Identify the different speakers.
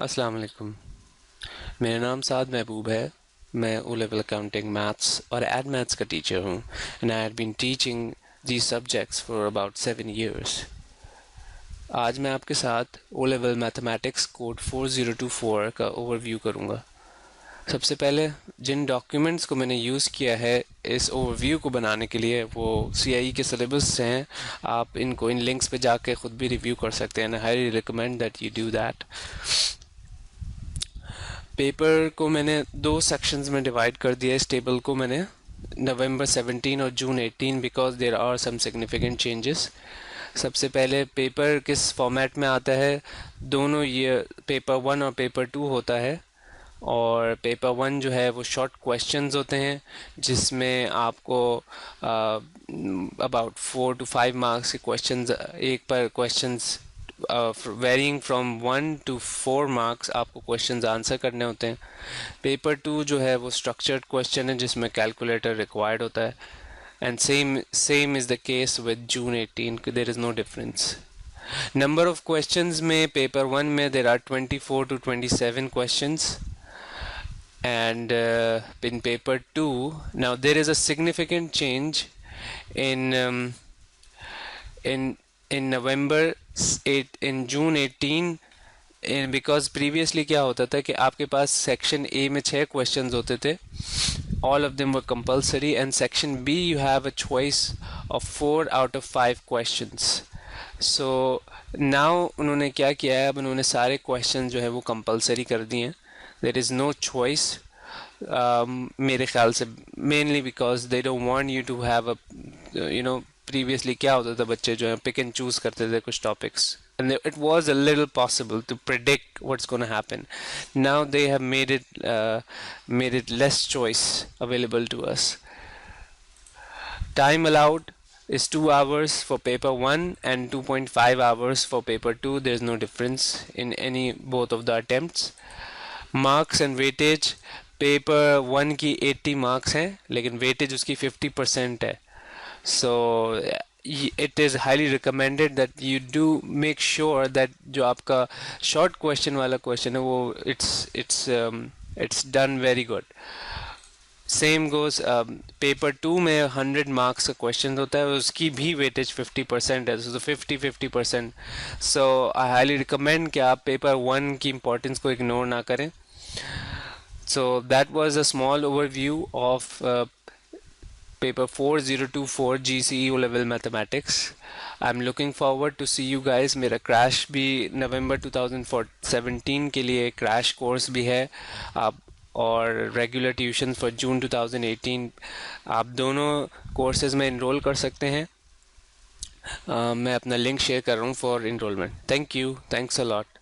Speaker 1: अस्सलाम वालेकुम। मेरा नाम साद महबूब है। मैं ओ लेवल अकाउंटिंग मैथ्स और एड मैथ्स का टीचर हूँ and I have been teaching these subjects for about 7 years। आज मैं आपके साथ ओ लेवल मैथमेटिक्स कोड 4024 का ओवरव्यू करूँगा। सबसे पहले जिन डॉक्यूमेंट्स को मैंने यूज़ किया है इस ओवरव्यू को बनाने के लिए वो CIE के सिलेबस से हैं। आप इनको इन लिंक्स पे जाके ख़ुद भी रिव्यू कर सकते हैं। I highly recommend that you do that. Paper को मैंने 2 सेक्शंस में डिवाइड कर दिया। इस टेबल को मैंने नवंबर 17 और June 18 because there are some significant changes. सबसे पहले पेपर किस फॉर्मेट में आता है, दोनों ये पेपर 1 और पेपर 2 होता है। और पेपर 1 जो है वो शॉर्ट क्वेश्चंस होते हैं जिसमें आपको अबाउट 4 to 5 मार्क्स के क्वेश्चंस, एक पर questions varying from 1 to 4 marks आपको क्वेश्चंस आंसर करने होते हैं। पेपर 2 जो है वो स्ट्रक्चर्ड क्वेश्चन है जिसमें कैलकुलेटर रिक्वायर्ड होता है। And same is the case with June 18, there is no difference. Number of questions में पेपर 1 में there are 24 to 27 questions and in paper 2 now there is a significant change in in November 8 in June 18 because previously क्या होता था कि आपके पास section A में 6 questions होते थे, all of them were compulsory, and section B you have a choice of 4 out of 5 questions. So now उन्होंने क्या किया है, अब उन्होंने सारे क्वेश्चन जो है वो कंपलसरी कर दिए हैं। देयर इज़ नो चॉइस मेरे ख्याल से, mainly because they don't want you to have a previously क्या होता था, बच्चे जो है पिक एंड चूज करते थे कुछ topics and it was a little possible to predict what's going to happen. Now they have made it less choice available to us. Time allowed is 2 hours for paper 1 and 2.5 hours for paper 2. There's no difference in any both of the attempts. Marks and weightage, paper 1 की 80 marks हैं लेकिन weightage उसकी 50% है। सो it is highly recommended that you do make sure that जो आपका short question वाला question है वो it's done very good. Same goes paper 2 में 100 मार्क्स का क्वेश्चन होता है, उसकी भी वेटेज 50% है, तो 50-50%। सो आई हाईली रिकमेंड कि आप पेपर 1 की इम्पोर्टेंस को इग्नोर ना करें। So that was a small overview of paper 4024 GCE O level mathematics. I'm looking forward to see you guys. मेरा क्रैश भी नवंबर 2017 के लिए क्रैश कोर्स भी है आप, और रेगुलर ट्यूशन फॉर जून 2018 आप दोनों कोर्सेज में इनरोल कर सकते हैं। मैं अपना लिंक शेयर कर रहा हूँ for enrolment. Thank you, thanks a lot.